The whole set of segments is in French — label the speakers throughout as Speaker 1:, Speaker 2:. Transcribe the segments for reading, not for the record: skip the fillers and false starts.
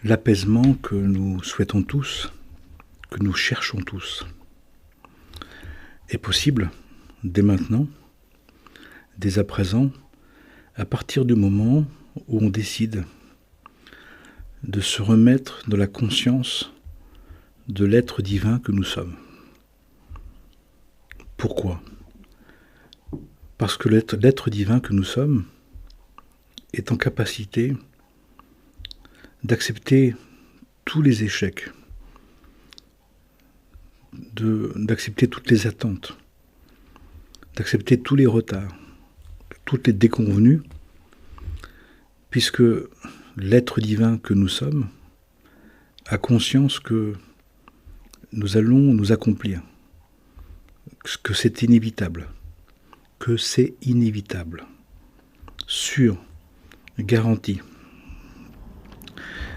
Speaker 1: l'apaisement que nous souhaitons tous, que nous cherchons tous, est possible dès maintenant, dès à présent, à partir du moment où on décide de se remettre dans la conscience de l'être divin que nous sommes. Pourquoi ? Parce que l'être divin que nous sommes est en capacité d'accepter tous les échecs, d'accepter toutes les attentes, d'accepter tous les retards, toutes les déconvenues, puisque l'être divin que nous sommes a conscience que nous allons nous accomplir, que c'est inévitable, sûr, garanti,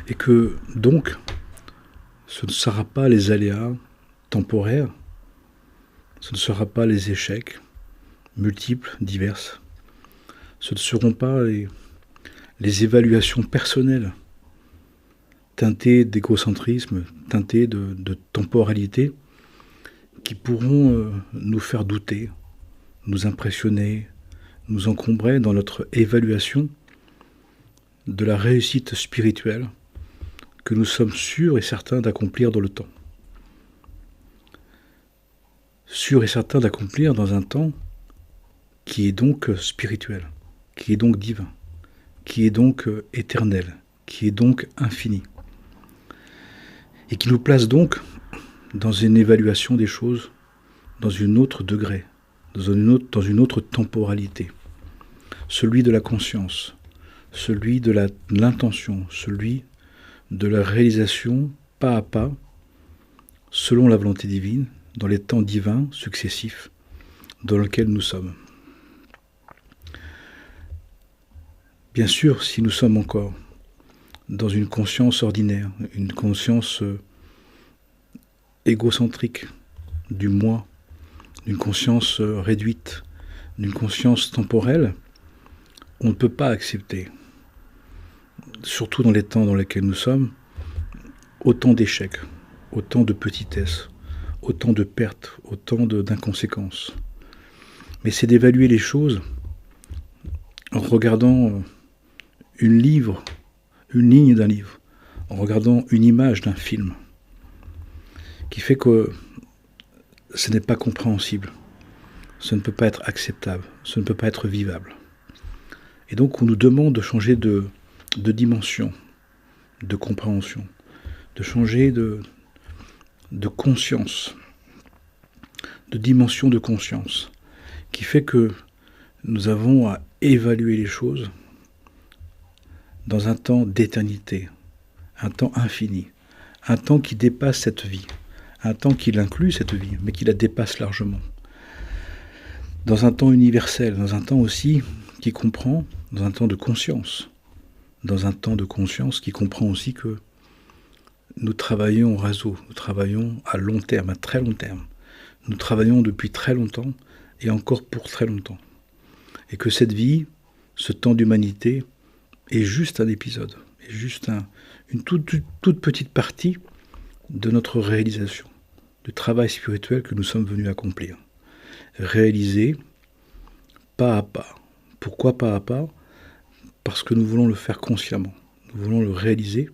Speaker 1: et que donc ce ne sera pas les aléas temporaires, ce ne sera pas les échecs multiples, diverses, ce ne seront pas les évaluations personnelles teintées d'égocentrisme, teintées de temporalité, qui pourront nous faire douter, nous impressionner, nous encombrer dans notre évaluation de la réussite spirituelle que nous sommes sûrs et certains d'accomplir dans le temps. Sûrs et certains d'accomplir dans un temps qui est donc spirituel, qui est donc divin, qui est donc éternel, qui est donc infini, et qui nous place donc dans une évaluation des choses, dans un autre degré, dans une autre temporalité, celui de la conscience, celui de l'intention, celui de la réalisation pas à pas, selon la volonté divine, dans les temps divins successifs dans lesquels nous sommes. Bien sûr, si nous sommes encore dans une conscience ordinaire, une conscience égocentrique du moi, d'une conscience réduite, d'une conscience temporelle, on ne peut pas accepter, surtout dans les temps dans lesquels nous sommes, autant d'échecs, autant de petitesse, autant de pertes, autant d'inconséquences. Mais c'est d'évaluer les choses en regardant une ligne d'un livre, en regardant une image d'un film, qui fait que ce n'est pas compréhensible, ce ne peut pas être acceptable, ce ne peut pas être vivable. Et donc on nous demande de changer de dimension, de compréhension, de changer de conscience, de dimension de conscience, qui fait que nous avons à évaluer les choses dans un temps d'éternité, un temps infini, un temps qui dépasse cette vie, un temps qui inclut cette vie, mais qui la dépasse largement. Dans un temps universel, dans un temps aussi qui comprend, dans un temps de conscience, qui comprend aussi que nous travaillons au réseau, nous travaillons à long terme, à très long terme. Nous travaillons depuis très longtemps et encore pour très longtemps. Et que cette vie, ce temps d'humanité, est juste un épisode, est juste une toute petite partie de notre réalisation, du travail spirituel que nous sommes venus accomplir. Réaliser pas à pas. Pourquoi pas à pas ? Parce que nous voulons le faire consciemment. Nous voulons le réaliser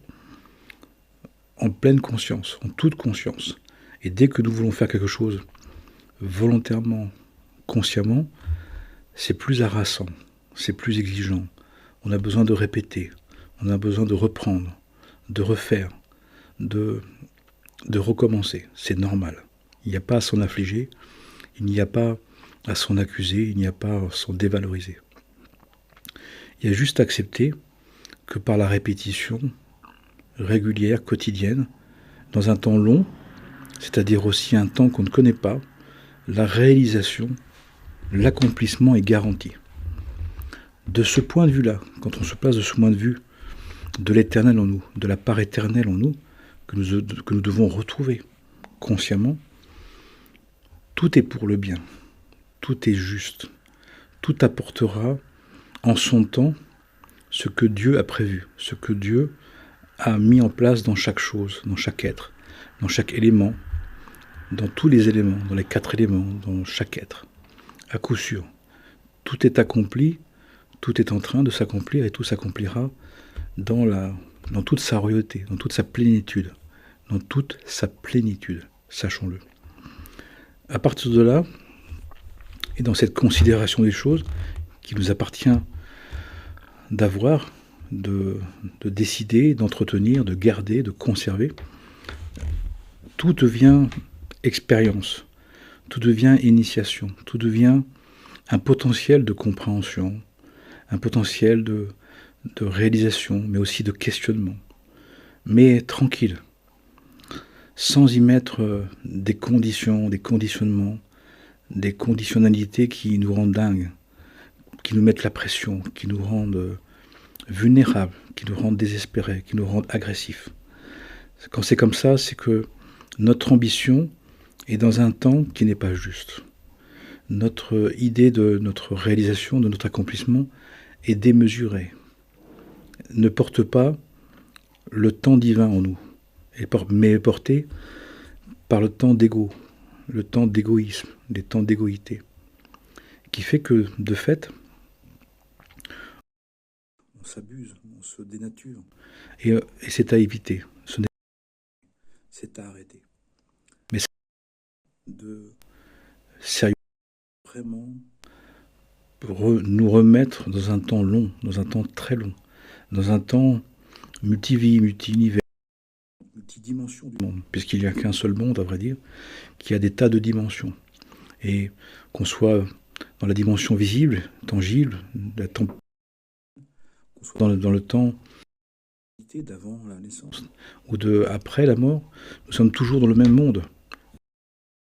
Speaker 1: en pleine conscience, en toute conscience. Et dès que nous voulons faire quelque chose volontairement, consciemment, c'est plus harassant, c'est plus exigeant. On a besoin de répéter, on a besoin de reprendre, de refaire, de recommencer. C'est normal. Il n'y a pas à s'en affliger, il n'y a pas à s'en accuser, il n'y a pas à s'en dévaloriser. Il y a juste à accepter que par la répétition régulière, quotidienne, dans un temps long, c'est-à-dire aussi un temps qu'on ne connaît pas, la réalisation, l'accomplissement est garanti. De ce point de vue-là, quand on se place de ce point de vue de l'éternel en nous, de la part éternelle en nous, que nous devons retrouver consciemment, tout est pour le bien, tout est juste, tout apportera en son temps ce que Dieu a prévu, ce que Dieu a mis en place dans chaque chose, dans chaque être, dans chaque élément, dans tous les éléments, dans les 4 éléments, dans chaque être. À coup sûr, tout est accompli, tout est en train de s'accomplir et tout s'accomplira dans toute sa royauté, dans toute sa plénitude. Dans toute sa plénitude, sachons-le. À partir de là, et dans cette considération des choses qui nous appartient d'avoir, de décider, d'entretenir, de garder, de conserver, tout devient expérience, tout devient initiation, tout devient un potentiel de compréhension, un potentiel de réalisation, mais aussi de questionnement. Mais tranquille, sans y mettre des conditions, des conditionnements, des conditionnalités qui nous rendent dingues, qui nous mettent la pression, qui nous rendent vulnérables, qui nous rendent désespérés, qui nous rendent agressifs. Quand c'est comme ça, c'est que notre ambition est dans un temps qui n'est pas juste. Notre idée de notre réalisation, de notre accomplissement est démesurée, ne porte pas le temps divin en nous, mais est portée par le temps d'ego, le temps d'égoïsme, les temps d'égoïté, qui fait que, de fait, on s'abuse, on se dénature. Et c'est à éviter, c'est à arrêter. Mais c'est de sérieux, vraiment, pour nous remettre dans un temps long, dans un temps très long, dans un temps multivie, multi-univers, multidimension du monde, puisqu'il n'y a qu'un seul monde, à vrai dire, qui a des tas de dimensions. Et qu'on soit dans la dimension visible, tangible, qu'on soit dans le temps d'avant la naissance ou de après la mort, nous sommes toujours dans le même monde,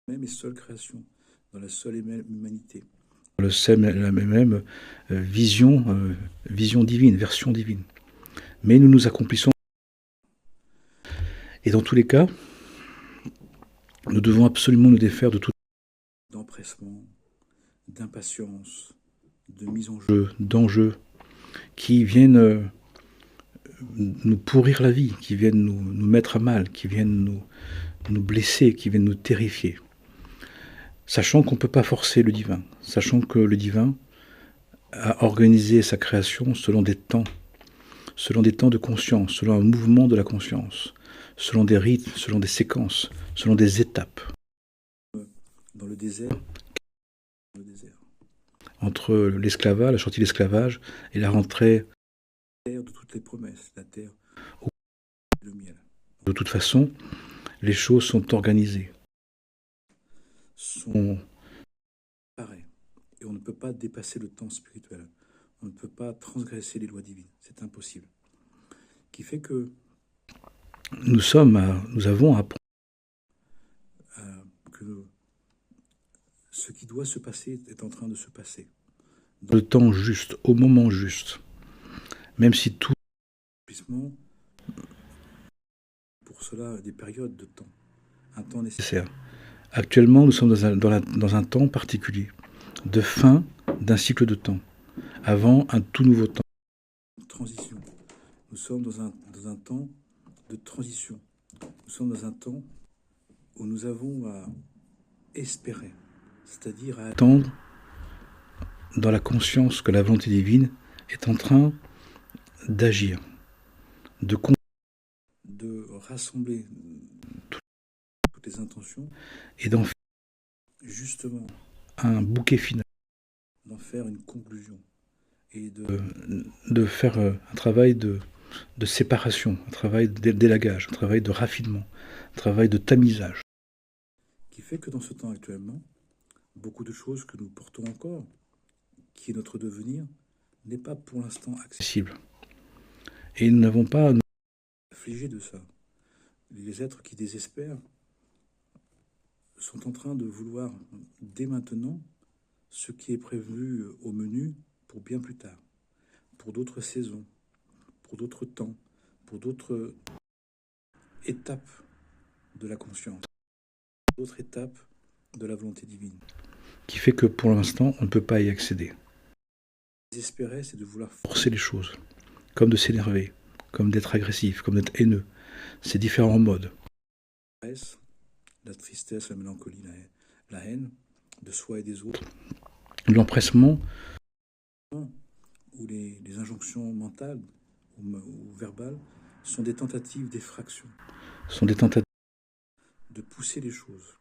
Speaker 1: même et seule création, dans la seule et même humanité, dans la même vision divine, version divine. Mais nous nous accomplissons. Et dans tous les cas, nous devons absolument nous défaire de tout d'empressement, d'impatience, de mise en jeu, d'enjeux qui viennent nous pourrir la vie, qui viennent nous mettre à mal, qui viennent nous blesser, qui viennent nous terrifier. Sachant qu'on ne peut pas forcer le divin, sachant que le divin a organisé sa création selon des temps de conscience, selon un mouvement de la conscience, selon des rythmes, selon des séquences, selon des étapes. Dans le désert, entre l'esclavage, la sortie de l'esclavage et la rentrée de toutes les promesses, la terre où le miel. De toute façon, les choses sont organisées, sont pareilles, et on ne peut pas dépasser le temps spirituel. On ne peut pas transgresser les lois divines, c'est impossible. Qui fait que nous avons à que ce qui doit se passer est en train de se passer. Dans le temps juste, au moment juste. Même si tout pour cela des périodes de temps, un temps nécessaire. Actuellement, nous sommes dans un temps particulier, de fin d'un cycle de temps, avant un tout nouveau temps. Transition. Nous sommes dans un temps de transition. Nous sommes dans un temps où nous avons à espérer, c'est-à-dire à attendre dans la conscience que la volonté divine est en train d'agir, de rassembler toutes les intentions et d'en faire justement un bouquet final, d'en faire une conclusion et de faire un travail de séparation, un travail d'élagage, un travail de raffinement, un travail de tamisage. Qui fait que dans ce temps actuellement, beaucoup de choses que nous portons encore, qui est notre devenir, n'est pas pour l'instant accessible. Et nous n'avons pas à nous affliger de ça. Les êtres qui désespèrent sont en train de vouloir, dès maintenant, ce qui est prévu au menu pour bien plus tard, pour d'autres saisons, pour d'autres temps, pour d'autres étapes de la conscience, d'autres étapes de la volonté divine, qui fait que pour l'instant, on ne peut pas y accéder. Désespérer, c'est de vouloir forcer les choses, comme de s'énerver, comme d'être agressif, comme d'être haineux. C'est différents modes. La tristesse, la mélancolie, la haine de soi et des autres. L'empressement, ou les injonctions mentales ou verbales, sont des tentatives d'effraction. Sont des tentatives de pousser les choses,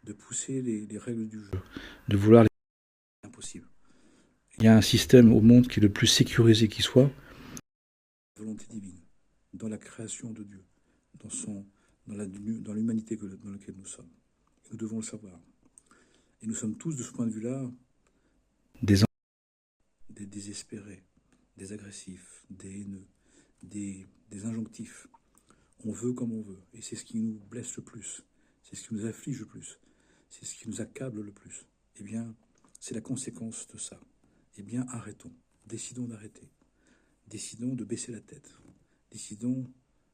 Speaker 1: de pousser les règles du jeu, de vouloir les... Impossible. Il y a un système au monde qui est le plus sécurisé qui soit, la volonté divine, dans la création de Dieu, dans l'humanité dans laquelle nous sommes. Nous devons le savoir. Et nous sommes tous, de ce point de vue-là, des désespérés, des agressifs, des haineux, des injonctifs. On veut comme on veut. Et c'est ce qui nous blesse le plus. C'est ce qui nous afflige le plus. C'est ce qui nous accable le plus. Eh bien, c'est la conséquence de ça. Eh bien, arrêtons. Décidons d'arrêter. Décidons de baisser la tête. Décidons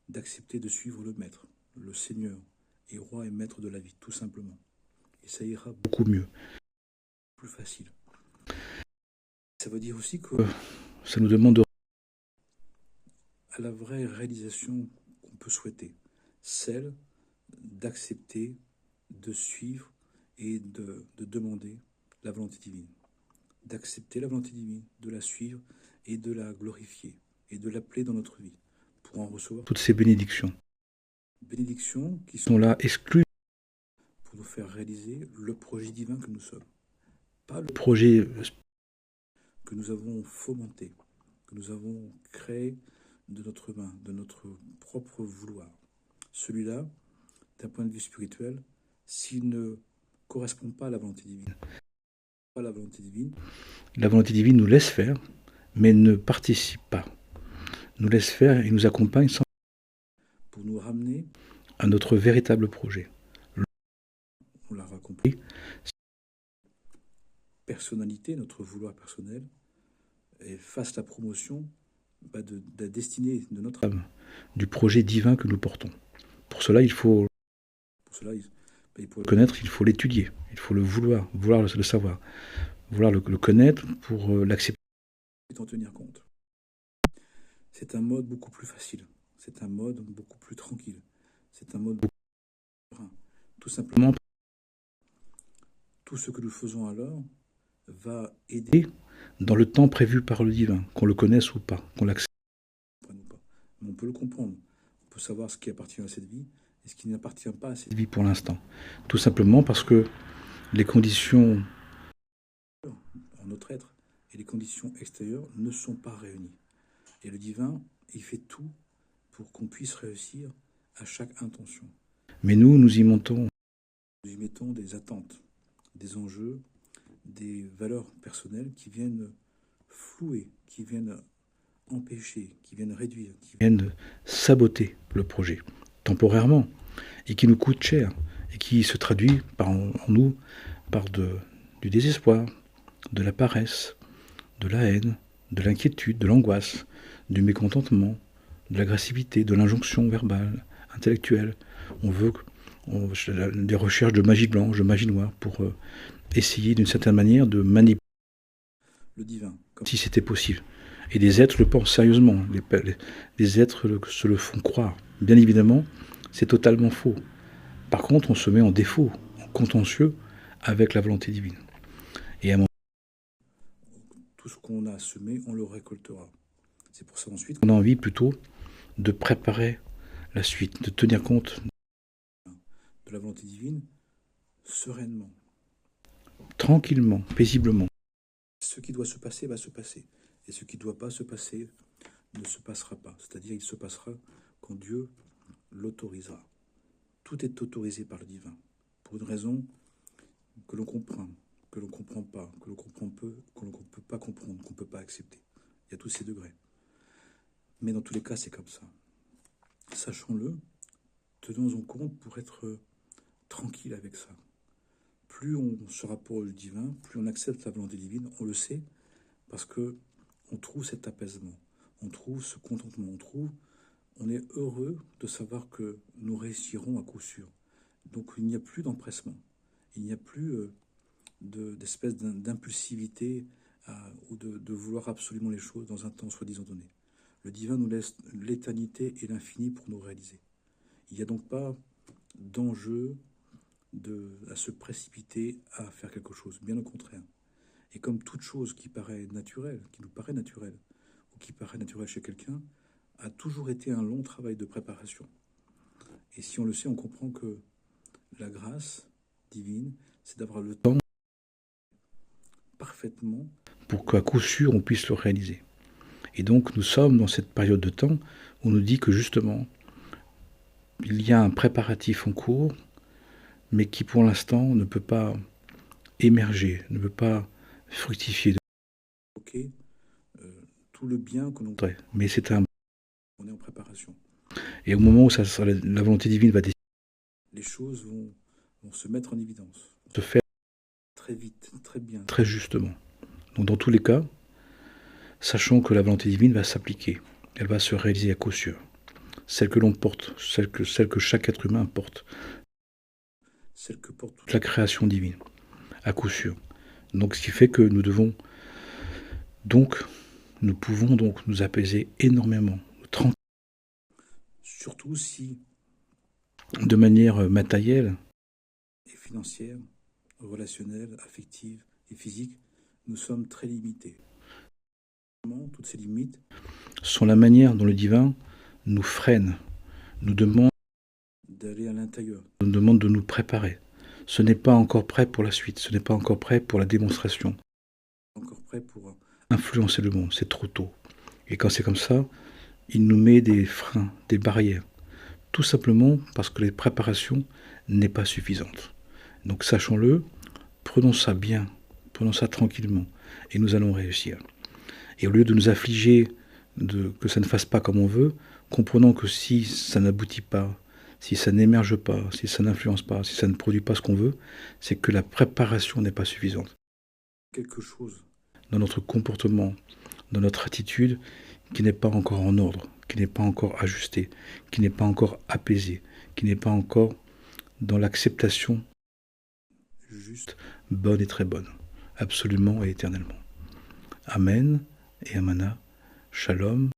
Speaker 1: d'accepter de suivre le Maître, le Seigneur, et Roi et Maître de la vie, tout simplement. Et ça ira beaucoup mieux. Plus facile. Ça veut dire aussi que ça nous demande à la vraie réalisation qu'on peut souhaiter, celle d'accepter, de suivre et de demander la volonté divine. D'accepter la volonté divine, de la suivre et de la glorifier et de l'appeler dans notre vie pour en recevoir toutes ces bénédictions. Bénédictions qui sont là exclues pour nous faire réaliser le projet divin que nous sommes. Pas le projet que nous avons fomenté, que nous avons créé de notre main, de notre propre vouloir. Celui-là, d'un point de vue spirituel, s'il ne correspond pas à la volonté divine, la volonté divine nous laisse faire, mais ne participe pas. Nous laisse faire et nous accompagne sans... pour nous ramener à notre véritable projet. On l'a compris, personnalité, notre vouloir personnel, et fasse la promotion de la destinée de notre âme, du projet divin que nous portons. Pour cela, il faut le connaître, il faut l'étudier, il faut le vouloir le savoir, vouloir le connaître pour l'accepter et en tenir compte. C'est un mode beaucoup plus facile, c'est un mode beaucoup plus tranquille, c'est un mode beaucoup plus serein. Tout simplement, tout ce que nous faisons alors va aider dans le temps prévu par le divin, qu'on le connaisse ou pas, qu'on l'accepte ou pas. Mais on peut le comprendre, on peut savoir ce qui appartient à cette vie et ce qui n'appartient pas à cette vie pour l'instant. Tout simplement parce que les conditions en notre être et les conditions extérieures ne sont pas réunies. Et le divin, il fait tout pour qu'on puisse réussir à chaque intention. Mais nous y mettons des attentes, des enjeux, des valeurs personnelles qui viennent flouer, qui viennent empêcher, qui viennent réduire, qui viennent saboter le projet temporairement et qui nous coûte cher et qui se traduit en nous par du désespoir, de la paresse, de la haine, de l'inquiétude, de l'angoisse, du mécontentement, de l'agressivité, de l'injonction verbale, intellectuelle. On veut des recherches de magie blanche, de magie noire pour essayer d'une certaine manière de manipuler le divin, comme si c'était possible. Et des êtres le pensent sérieusement, les êtres se le font croire. Bien évidemment, c'est totalement faux. Par contre, on se met en défaut, en contentieux avec la volonté divine. Et à un moment, tout ce qu'on a semé, on le récoltera. C'est pour ça ensuite qu'on a envie plutôt de préparer la suite, de tenir compte de la volonté divine sereinement, tranquillement, paisiblement. Ce qui doit se passer va se passer. Et ce qui ne doit pas se passer ne se passera pas. C'est-à-dire il se passera quand Dieu l'autorisera. Tout est autorisé par le divin. Pour une raison que l'on comprend, que l'on ne comprend pas, que l'on comprend peu, qu'on ne peut pas comprendre, qu'on ne peut pas accepter. Il y a tous ces degrés. Mais dans tous les cas, c'est comme ça. Sachons-le, tenons-en compte pour être tranquille avec ça. Plus on se rapproche du divin, plus on accepte la volonté divine, on le sait, parce que on trouve cet apaisement, on trouve ce contentement, on est heureux de savoir que nous réussirons à coup sûr. Donc il n'y a plus d'empressement, il n'y a plus d'espèce d'impulsivité ou de vouloir absolument les choses dans un temps soi-disant donné. Le divin nous laisse l'éternité et l'infini pour nous réaliser. Il n'y a donc pas d'enjeu à se précipiter à faire quelque chose, bien au contraire. Et comme toute chose qui paraît naturelle, qui nous paraît naturelle, ou qui paraît naturelle chez quelqu'un, a toujours été un long travail de préparation. Et si on le sait, on comprend que la grâce divine, c'est d'avoir le temps parfaitement pour qu'à coup sûr on puisse le réaliser. Et donc nous sommes dans cette période de temps où on nous dit que justement il y a un préparatif en cours, mais qui pour l'instant ne peut pas émerger, ne peut pas fructifier. Ok, tout le bien que l'on voudrait, mais c'est on est en préparation. Et au moment où la volonté divine va décider, les choses vont se mettre en évidence, se faire très vite, très bien, très justement. Donc dans tous les cas, sachant que la volonté divine va s'appliquer, elle va se réaliser à coup sûr. Celle que l'on porte, celle que chaque être humain porte, celle que porte toute la création divine, à coup sûr. Donc ce qui fait que nous pouvons donc nous apaiser énormément, tranquillement. Surtout si, de manière matérielle et financière, relationnelle, affective et physique, nous sommes très limités. Toutes ces limites sont la manière dont le divin nous freine, nous demande d'aller à l'intérieur, nous demande de nous préparer. Ce n'est pas encore prêt pour la suite, ce n'est pas encore prêt pour la démonstration, encore prêt pour influencer le monde, c'est trop tôt. Et quand c'est comme ça, il nous met des freins, des barrières, tout simplement parce que la préparation n'est pas suffisante. Donc sachons-le, prenons ça bien, prenons ça tranquillement, et nous allons réussir. Et au lieu de nous affliger que ça ne fasse pas comme on veut, comprenons que si ça n'aboutit pas, si ça n'émerge pas, si ça n'influence pas, si ça ne produit pas ce qu'on veut, c'est que la préparation n'est pas suffisante. Quelque chose dans notre comportement, dans notre attitude, qui n'est pas encore en ordre, qui n'est pas encore ajusté, qui n'est pas encore apaisé, qui n'est pas encore dans l'acceptation juste, bonne et très bonne, absolument et éternellement. Amen et Amana, Shalom.